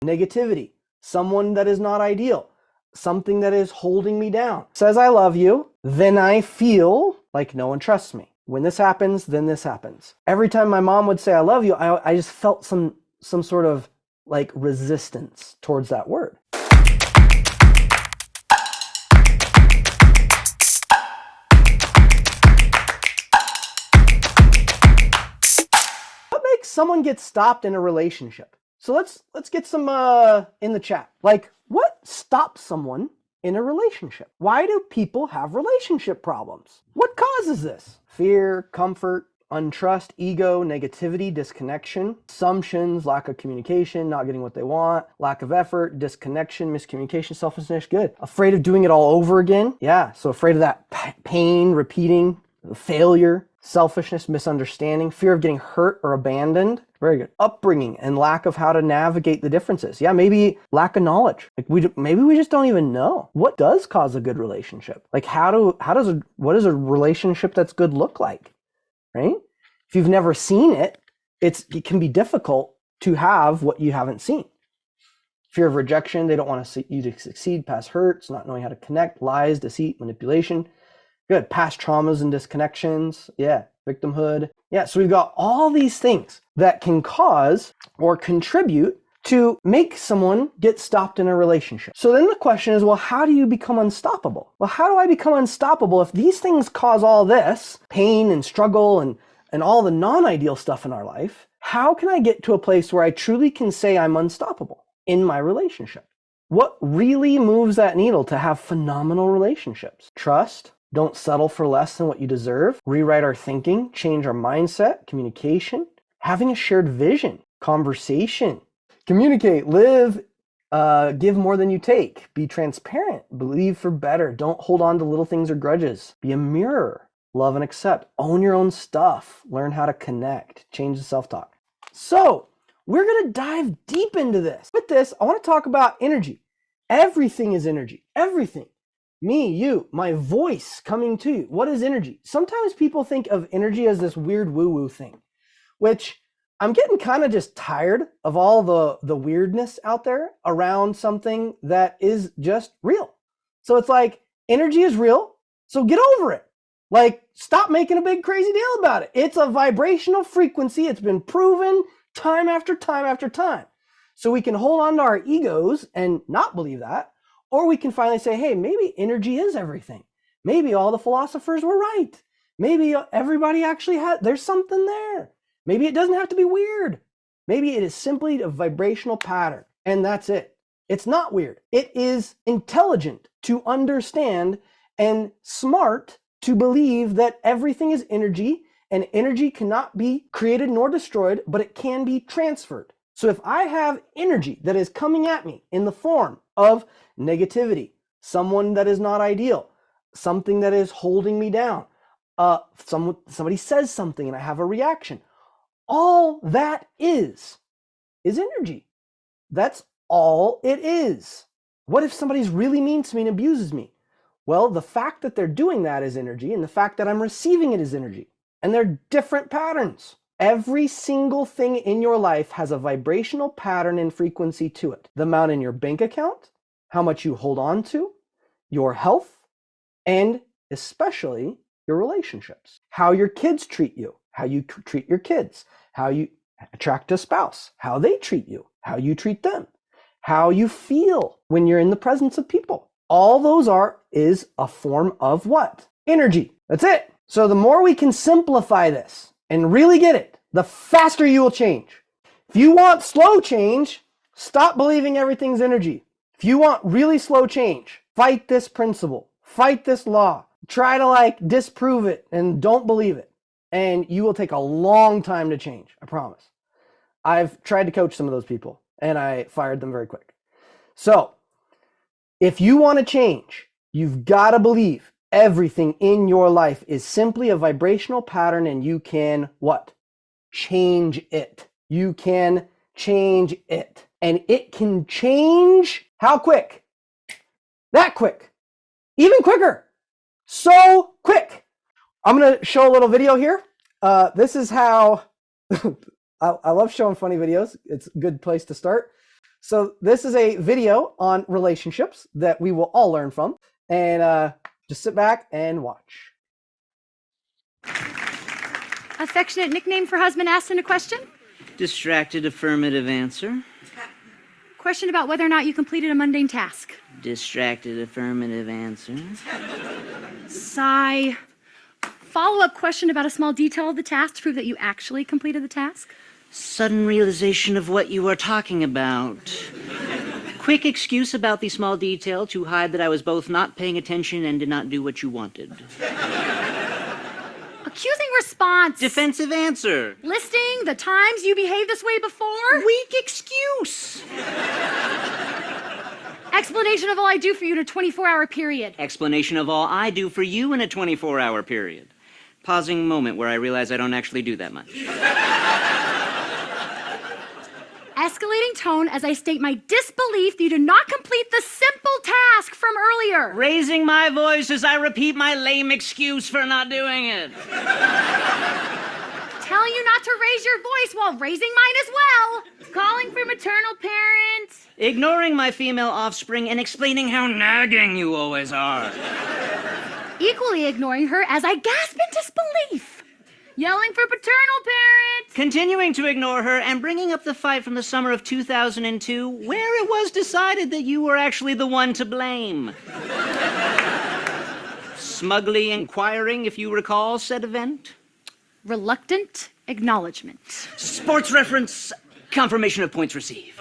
Negativity, someone that is not ideal, something that is holding me down. Says I love you, then I feel like no one trusts me. When this happens, then this happens. Every time my mom would say I love you, I just felt some sort of like resistance towards that word. What makes someone get stopped in a relationship? So let's get some in the chat. Like, what stops someone in a relationship? Why do people have relationship problems? What causes this? Fear, comfort, untrust, ego, negativity, disconnection, assumptions, lack of communication, not getting what they want, lack of effort, disconnection, miscommunication, selfishness. Good. Afraid of doing it all over again. Yeah. So afraid of that pain, repeating, failure, selfishness, misunderstanding, fear of getting hurt or abandoned. Very good. Upbringing and lack of how to navigate the differences. Yeah, maybe lack of knowledge. Like maybe we just don't even know what does cause a good relationship. Like what does a relationship that's good look like, right? If you've never seen it, it can be difficult to have what you haven't seen. Fear of rejection. They don't want to see you to succeed. Past hurts, not knowing how to connect, lies, deceit, manipulation. Good. Past traumas and disconnections. Yeah. Victimhood. Yeah. So we've got all these things that can cause or contribute to make someone get stopped in a relationship. So then the question is, well, how do you become unstoppable? Well, how do I become unstoppable if these things cause all this pain and struggle and all the non-ideal stuff in our life? How can I get to a place where I truly can say I'm unstoppable in my relationship? What really moves that needle to have phenomenal relationships? Trust. Don't settle for less than what you deserve. Rewrite our thinking, change our mindset, communication, having a shared vision, conversation, communicate, live, give more than you take, be transparent, believe for better. Don't hold on to little things or grudges. Be a mirror, love and accept, own your own stuff, learn how to connect, change the self-talk. So we're going to dive deep into this. With this, I want to talk about energy. Everything is energy, everything. Me, you, my voice coming to you. What is energy? Sometimes people think of energy as this weird woo-woo thing, which I'm getting kind of just tired of all the weirdness out there around something that is just real. So it's like, energy is real, so get over it. Like, stop making a big crazy deal about it. It's a vibrational frequency. It's been proven time after time after time. So we can hold on to our egos and not believe that. Or we can finally say, hey, maybe energy is everything. Maybe all the philosophers were right. Maybe everybody actually there's something there. Maybe it doesn't have to be weird. Maybe it is simply a vibrational pattern, and that's it. It's not weird. It is intelligent to understand and smart to believe that everything is energy, and energy cannot be created nor destroyed, but it can be transferred. So if I have energy that is coming at me in the form of negativity, someone that is not ideal, something that is holding me down, somebody says something and I have a reaction, all that is energy. That's all it is. What if somebody's really mean to me and abuses me? Well, the fact that they're doing that is energy, and the fact that I'm receiving it is energy. And they're different patterns. Every single thing in your life has a vibrational pattern and frequency to it. The amount in your bank account, how much you hold on to, your health, and especially your relationships. How your kids treat you, how you treat your kids, how you attract a spouse, how they treat you, how you treat them, how you feel when you're in the presence of people. All those is a form of what? Energy. That's it. So the more we can simplify this and really get it, the faster you will change. If you want slow change, stop believing everything's energy. If you want really slow change, fight this principle, fight this law, try to disprove it and don't believe it. And you will take a long time to change, I promise. I've tried to coach some of those people and I fired them very quick. So if you want to change, you've got to believe everything in your life is simply a vibrational pattern, and you can what? Change it. You can change it. And it can change how quick? That quick. Even quicker. So quick. I'm going to show a little video here. This is how I love showing funny videos. It's a good place to start. So this is a video on relationships that we will all learn from. And just sit back and watch. Affectionate nickname for husband asked in a question? Distracted affirmative answer. Question about whether or not you completed a mundane task. Distracted affirmative answer. Sigh. Follow-up question about a small detail of the task to prove that you actually completed the task. Sudden realization of what you are talking about. Quick excuse about the small detail to hide that I was both not paying attention and did not do what you wanted. Accusing response. Defensive answer. Listing the times you behaved this way before. Weak excuse. Explanation of all I do for you in a 24-hour period. Explanation of all I do for you in a 24-hour period. Pausing moment where I realize I don't actually do that much. Escalating tone as I state my disbelief that you did not complete the simple task from earlier. Raising my voice as I repeat my lame excuse for not doing it. Telling you not to raise your voice while raising mine as well. Calling for maternal parents. Ignoring my female offspring and explaining how nagging you always are. Equally ignoring her as I gasp in disbelief. Yelling for paternal parents. Continuing to ignore her and bringing up the fight from the summer of 2002 where it was decided that you were actually the one to blame. Smugly inquiring if you recall said event. Reluctant acknowledgement. Sports reference, confirmation of points received.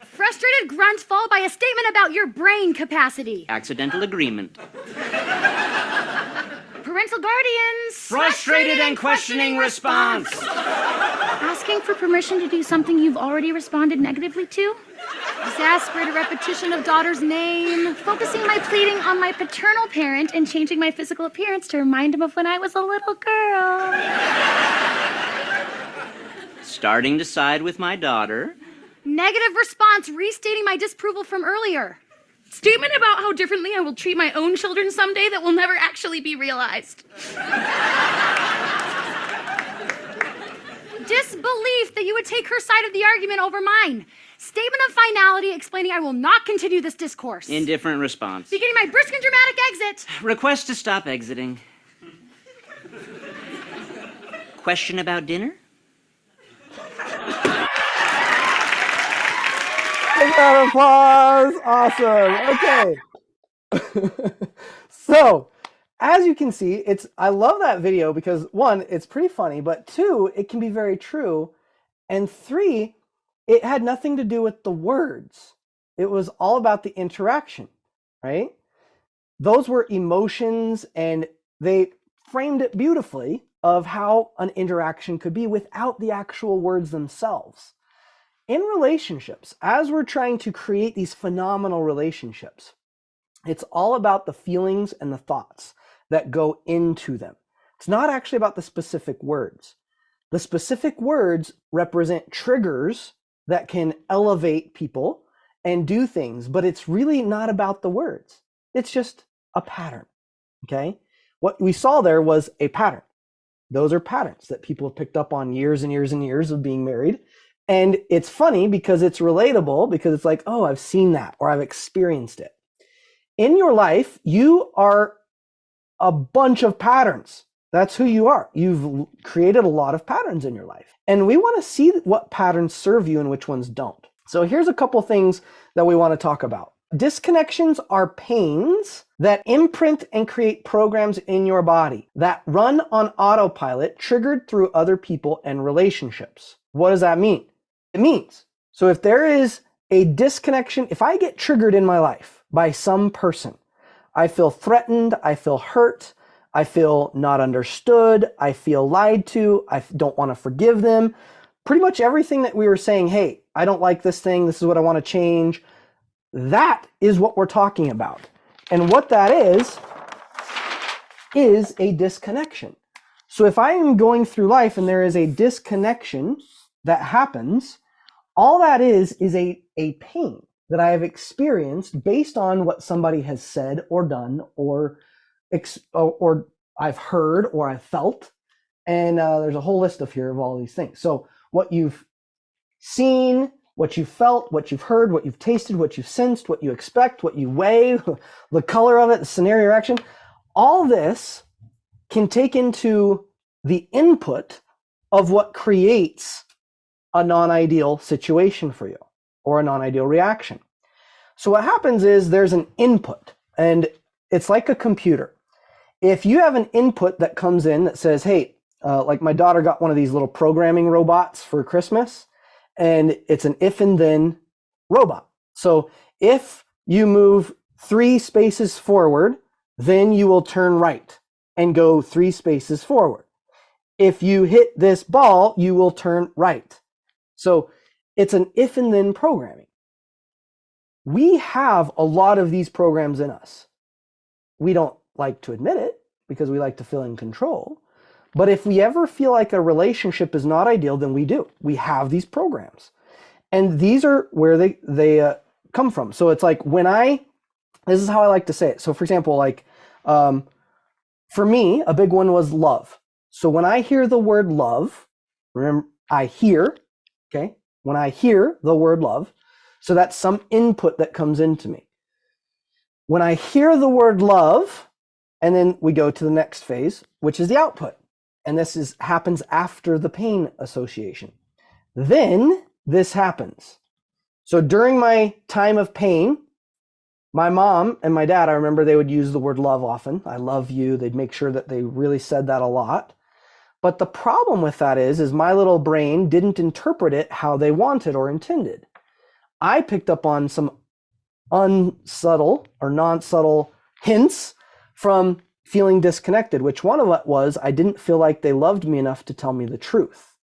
Frustrated grunt followed by a statement about your brain capacity. Accidental agreement. Parental guardians. Frustrated and questioning response. Asking for permission to do something you've already responded negatively to. Exasperated repetition of daughter's name. Focusing my pleading on my paternal parent and changing my physical appearance to remind him of when I was a little girl. Starting to side with my daughter. Negative response, restating my disapproval from earlier. Statement about how differently I will treat my own children someday that will never actually be realized. Disbelief that you would take her side of the argument over mine. Statement of finality explaining I will not continue this discourse. Indifferent response. Beginning my brisk and dramatic exit. Request to stop exiting. Question about dinner? Take that applause. Awesome. Okay. So, as you can see, I love that video because one, it's pretty funny, but two, it can be very true. And three, it had nothing to do with the words. It was all about the interaction, right? Those were emotions and they framed it beautifully of how an interaction could be without the actual words themselves. In relationships, as we're trying to create these phenomenal relationships, it's all about the feelings and the thoughts that go into them. It's not actually about the specific words. The specific words represent triggers that can elevate people and do things, but it's really not about the words. It's just a pattern, okay? What we saw there was a pattern. Those are patterns that people have picked up on years and years and years of being married. And it's funny because it's relatable because it's like, oh, I've seen that or I've experienced it. In your life, you are a bunch of patterns. That's who you are. You've created a lot of patterns in your life. And we want to see what patterns serve you and which ones don't. So here's a couple things that we want to talk about. Disconnections are pains that imprint and create programs in your body that run on autopilot, triggered through other people and relationships. What does that mean? It means, so if there is a disconnection, if I get triggered in my life by some person, I feel threatened, I feel hurt, I feel not understood, I feel lied to, I don't want to forgive them. Pretty much everything that we were saying, hey, I don't like this thing, this is what I want to change. That is what we're talking about. And what that is a disconnection. So if I am going through life and there is a disconnection that happens, all that is a pain that I have experienced based on what somebody has said or done or I've heard or I've felt. And there's a whole list of all these things. So what you've seen, what you've felt, what you've heard, what you've tasted, what you've sensed, what you expect, what you weigh, the color of it, the scenario reaction. All this can take into the input of what creates a non-ideal situation for you or a non-ideal reaction. So what happens is there's an input, and it's like a computer. If you have an input that comes in that says, hey, like my daughter got one of these little programming robots for Christmas, and it's an if and then robot. So if you move 3 spaces forward, then you will turn right and go 3 spaces forward. If you hit this ball, you will turn right. So it's an if and then programming. We have a lot of these programs in us. We don't like to admit it because we like to feel in control. But if we ever feel like a relationship is not ideal, then we do. We have these programs. And these are where they come from. So it's like this is how I like to say it. So for example, like for me, a big one was love. So when I hear the word love, remember, when I hear the word love, so that's some input that comes into me. When I hear the word love, and then we go to the next phase, which is the output. And this happens after the pain association. Then this happens. So during my time of pain, my mom and my dad, I remember they would use the word love often. I love you. They'd make sure that they really said that a lot. But the problem with that is my little brain didn't interpret it how they wanted or intended. I picked up on some unsubtle or non-subtle hints from feeling disconnected, which one of it was I didn't feel like they loved me enough to tell me the truth,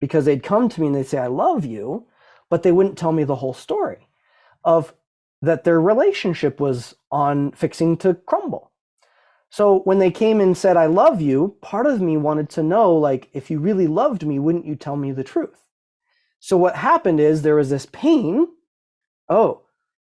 because they'd come to me and they'd say, I love you, but they wouldn't tell me the whole story of that their relationship was on fixing to crumble. So when they came and said, I love you, part of me wanted to know, like, if you really loved me, wouldn't you tell me the truth? So what happened is there was this pain. Oh,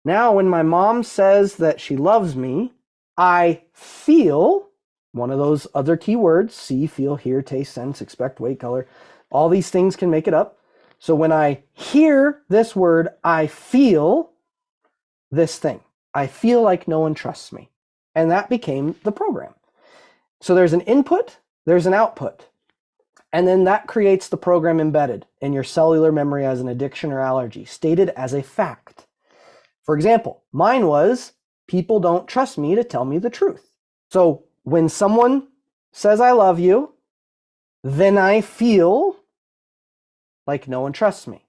now when my mom says that she loves me, I feel one of those other key words: see, feel, hear, taste, sense, expect, wait, color. All these things can make it up. So when I hear this word, I feel this thing. I feel like no one trusts me. And that became the program. So there's an input, there's an output. And then that creates the program embedded in your cellular memory as an addiction or allergy, stated as a fact. For example, mine was, people don't trust me to tell me the truth. So when someone says I love you, then I feel like no one trusts me.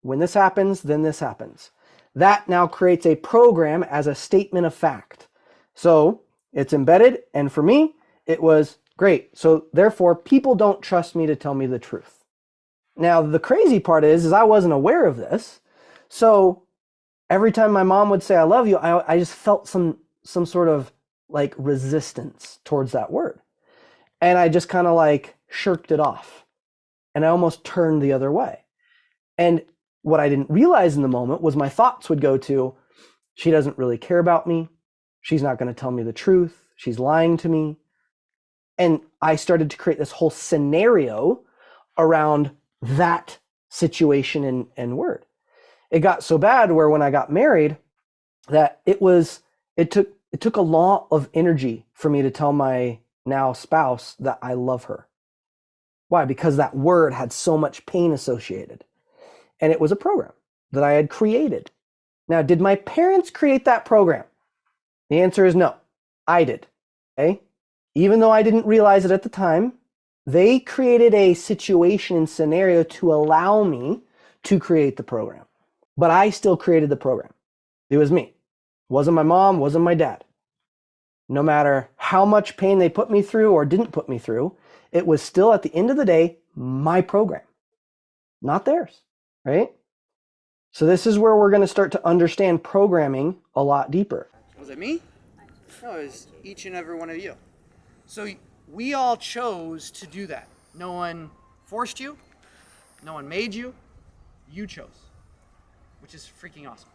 When this happens, then this happens. That now creates a program as a statement of fact. So it's embedded, and for me, it was great. So therefore, people don't trust me to tell me the truth. Now, the crazy part is I wasn't aware of this. So every time my mom would say, I love you, I just felt some sort of like resistance towards that word. And I just kind of like shirked it off. And I almost turned the other way. And what I didn't realize in the moment was my thoughts would go to, she doesn't really care about me. She's not going to tell me the truth. She's lying to me. And I started to create this whole scenario around that situation and word. It got so bad where when I got married, that it took a lot of energy for me to tell my now spouse that I love her. Why? Because that word had so much pain associated. And it was a program that I had created. Now, did my parents create that program? The answer is no. I did. Okay? Even though I didn't realize it at the time, they created a situation and scenario to allow me to create the program. But I still created the program. It was me. It wasn't my mom, wasn't my dad. No matter how much pain they put me through or didn't put me through, it was still, at the end of the day, my program, not theirs, right? So this is where we're going to start to understand programming a lot deeper. Was it me? No, it was each and every one of you. So we all chose to do that. No one forced you. No one made you. You chose, which is freaking awesome.